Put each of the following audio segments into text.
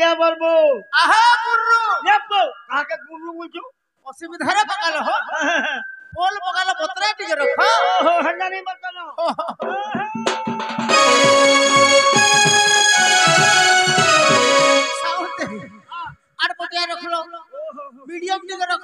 কে বলবো আহা গুরু দেখো কাকে গুরু বলছো অসুবিধারে পকালো হো পোল পকালো বতরা টিকে রখ ওহো হন্ডা নেই বলতো সাউন্ড আর পটিয়া রাখলো মিডিয়াম টিকে রখ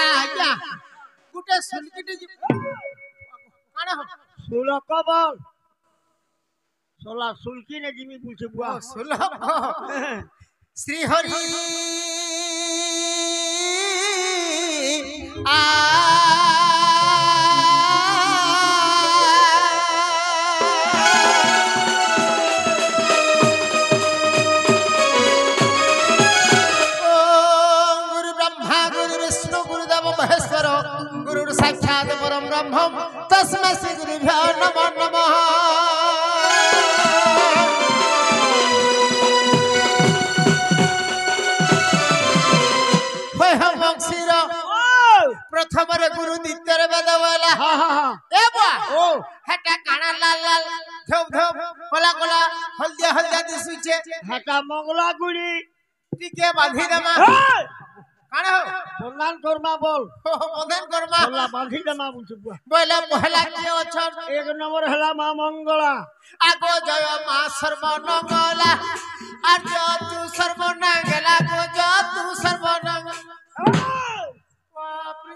আয়া গুটে সুলকিটি কানা হো সুলা কবল সোলা সুলকি নে জিমি বলছে বুয়া সুলভ শ্রী হরি গুরু ব্রহ্মা গুরু বিষ্ণু গুরুদেব মহেশ্বর গুরুর সাক্ষাৎ পরম ব্রহ্ম তস্মৈ শ্রী গুরুভ্যো নমো নমঃ প্রথমরে গুরু দ্বিতীয়রে বেদ বলা হ্যাঁ হ্যাঁ হ্যাঁ এ বা ও হেটা কানা লাল লাল ধপ ধপ কলা কলা হলদিয়া হলদিয়া দিশুছে হেটা মঙ্গলা গুড়ি টিকে বাঁধি দেমা এই! কানা হো বন্দান কর্মা বল বন্ধন করমা সোলা বাঁধি দেমা বলছে বুয়া বলে পহলা কি অছন এক নম্বর হেলা মা মঙ্গলা আগো জয় মা সর্বনঙ্গলা আর তু সর্বনঙ্গলা গো তু সর্বনঙ্গলা বাপরে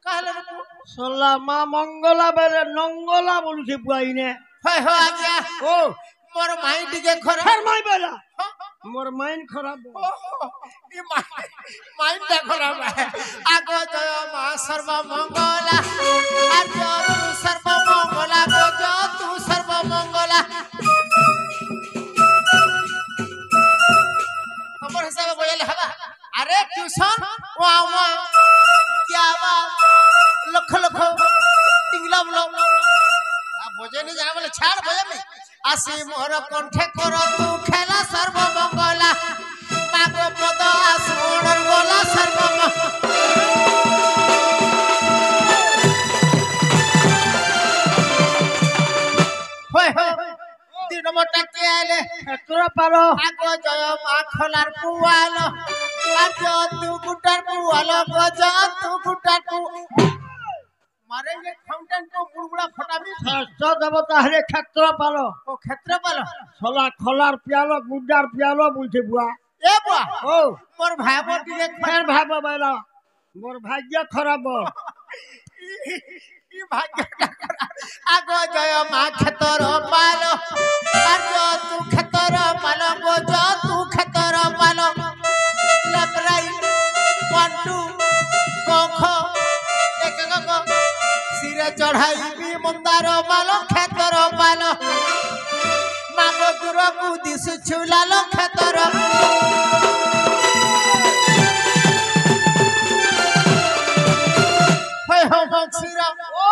কাহলে সোলা মা মঙ্গলা বেলে নঙ্গলা বলছে বুয়া ইনে হয় হয় আজ্ঞা ও মোর মাই টিকে খরা ফের মাই বেলা মোর মাইন খারাপ মাইন্ডটা খারাপ আগো জয় মা সর্বমঙ্গলা আর তু সর্বমঙ্গলা গো তু সর্বমঙ্গলা খবর হিসাবে বলে হবা আরে টিউশন ওয়া ওয়া কিয়া বা লক্ষ লক্ষ টিংলা বলো বোঝেনি জানা বলে ছাড় বোঝামি আসি মোর কণ্ঠে কর তু খেলা সর্বমঙ্গলা মাগো পদ আসুণর বলা হয় হয় তিন নম্বরটা কে আইলে তোরা পারো আগো জয় মা খোলার পুয়ালো আর তু গুটার পুয়ালো গজ তু গুটার পু মারেঙ্গে ফাউন্টেন को बुड़बुड़ा फटाबी ষষ্ঠ দেবতা হলে ক্ষেত্র পালো ও ক্ষেত্র পালো সোলা খোলার পিয়ালো গুড্ডার পিয়ালো বলছে বুয়া এ বুয়া ও মোর ভাই টিকে ফের ভাব বেলা মোর ভাগ্য খারাপ ই ভাগ্য আগো জয় মা ক্ষেতর পালো আর তু ক্ষেতর পালো গো তু ক্ষেতর পালো লেপরাই পন্টু কখ এক গ সিরে চড়াইবি মন্দার পালো ক্ষেতর পালো মাগো দূরকু দিশু ছুলালো ক্ষেতর হয় হক্সিরা ও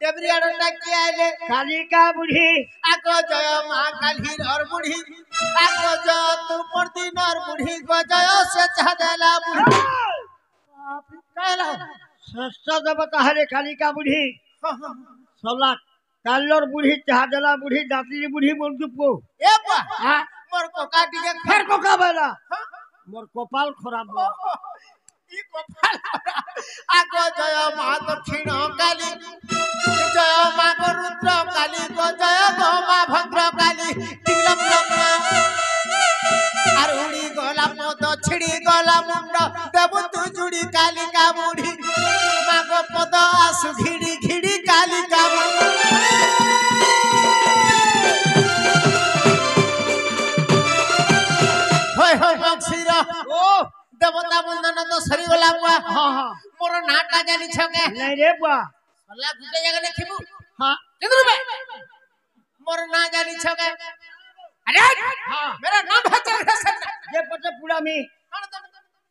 ডেবরিয়াডা কি আইলে কালিকা বুড়ি আগো জয় মা কালীর আর বুড়ি আগো জয় তু পরদিনর বুড়ি গো জয় সে চাঁদেলা বুড়ি কাইলা ষষ্ঠ দেবতা হলে কালিকা বুড়ি সোলা কাল্লর বুড়ি চাহাদেলা বুড়ি দাঁতির বুড়ি বলছু পো এ বা হ্যাঁ মোর কোকা টিকে ফের কোকা বেলা মোর কপাল খারাপ ই কপাল আগো জয় মা দক্ষিণ কালী জয় মা রুদ্র কালী গো জয় গো মা ভদ্র কালী টিলম আর উড়ি গলা পদ ছিড়ি গলা মুন্ড দেবু তু জুড়ি কালিকা বুড়ি মাগো পদ আসু ঘিড়ি ঘিড়ি কালিকা হয় হয় বক্সির ও দেবতা বন্দনা তো সরি গলা বুয়া হ্যাঁ হ্যাঁ মোর নাটা জানি ছকে নাই রে বুয়া সলা গুটে জায়গা দেখিবু হ্যাঁ किधर बे मोर ना जानी छगे अरे हाँ मेरा नाम है चंद्रसेना ये पटे पूरा में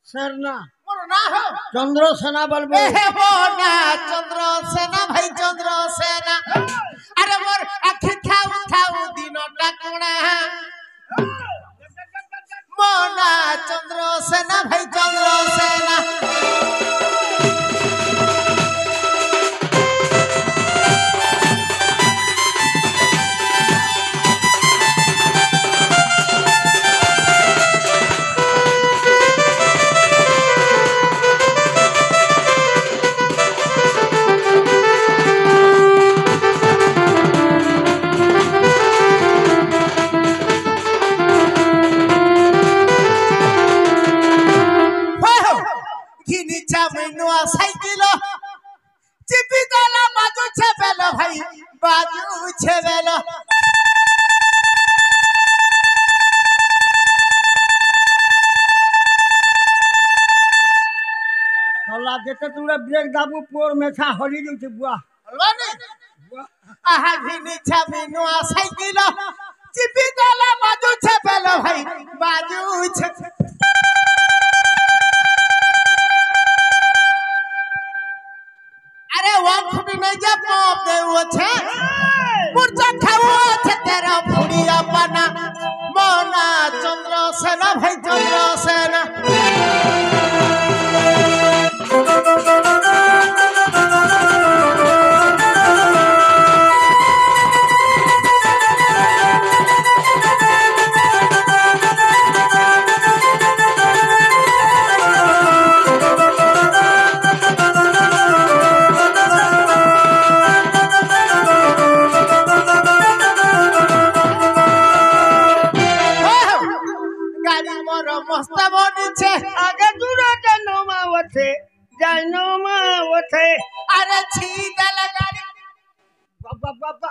सरना मोर ना हो चंद्रसेना बलबो ए हो ना चंद्रसेना भाई चंद्रसेना अरे मोर आखि थाउ दिन टाकुणा मोना चंद्रसेना भाई चंद्रसेना যেতে তোরা ব্রেক দাবু পোর মেছা হরি যাচ্ছে বুয়া বলবানি আহা ভিনি ছাবিনু সাইকেল চিপি দেলা বাজুছে বেল ভাই বাজুছে আরে ওয়ান ফুটি নাই যা পপ দেউছে মুরজা খাওছে তেরা ফুড়িয়া পানা মনা চন্দ্রসেনা ভাই চন্দ্রসেনা মস্ত বনিছে আগে দূরে নমাওছে যাই নমাওছে আরে ছিদাল গাড়ি বাবা বাবা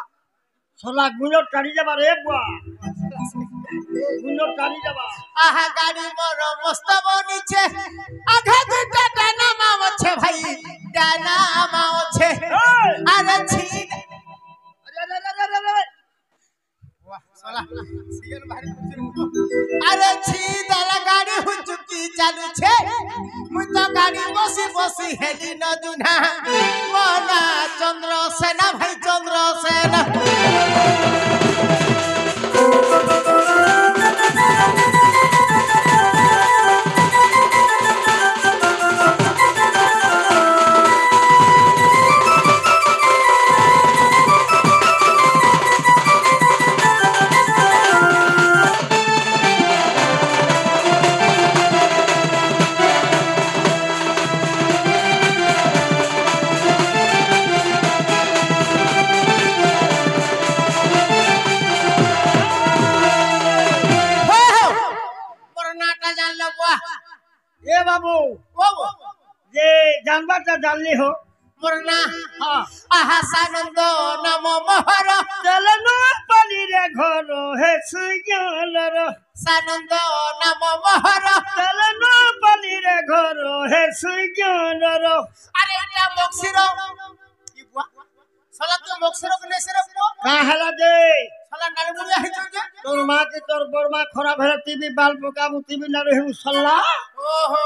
সোলা গুণর টানি যাবা রে বুয়া গুণর টানি যাবা আহা গাড়ি মোর মস্ত বনিছে আধা দুটা ডানা মাওছে ভাই ডানা মাওছে আরে ছিদ আরে ছিদাল গাড়ি হুচুকি চালুছে মুই তো গাড়ি বসি বসি হেলি নদুনা মনা চন্দ্রসেনা ভাই চন্দ্রসেনা এ বাবু যে জানবারটা জানলি হো মোরনা আহা সানন্দ নাম মহর চলন পালি রে ঘর হে সুগলর সানন্দ নাম মহর চলন পালি রে ঘর হে সুগলর আরে এটা বক্সির কি বুয়া সালা তো বক্সির কনে সেরে বুয়া কাহলা দে সালা নারে মুলিয়া হইছ যে তোর মা কি তোর বড়মা খরাপ হলে টিভি বাল পোকা মু টিভি না রহিম সল্লা ওহো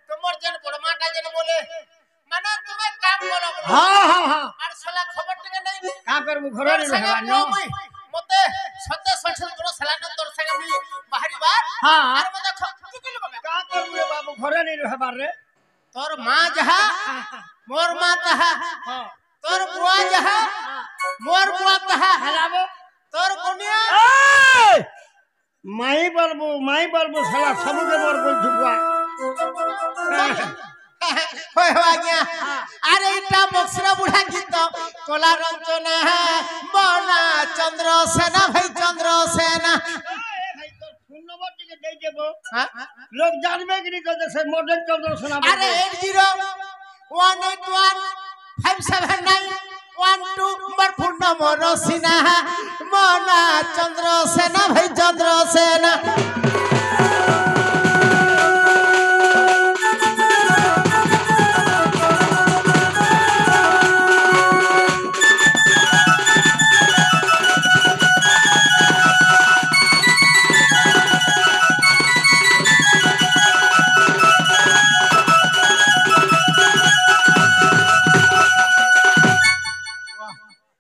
তোমার যেন বড় মাটা যেন বলে মানে তুমি কাম করো হ্যাঁ হ্যাঁ হ্যাঁ আর সালা খবর টিকে নাই কা করবু ঘরে নি রহবানো মতে সতে সছল বড় সালান তোর সঙ্গে মিলি বাহারি বার হ্যাঁ আর মতে কি কইলি বাবা কা করবু রে বাবু ঘরে নি রহবার রে তোর মা যাহা মোর মা তাহা হ্যাঁ তোর বুয়া যাহা মোর বুয়া তাহা হেলাবো তোর কোনিয়া মাই বলবো শালা সবুকে মোর বল ঝুকুয়া হই হই আজ্ঞা আরে এটা বক্সরা বুড়া গীত কলা রঞ্জনা মনা চন্দ্রসেনা ভাই চন্দ্রসেনা ভাই তোর ফোন নম্বর টিকে দেই দেব হ্যাঁ লোক জানবে কি নি তো সে মডেল চন্দ্রসেনা আরে 8018157912 নম্বর ফোন নম্বর সিনা মনা চন্দ্রসেনা ভাই চন্দ্রসেনা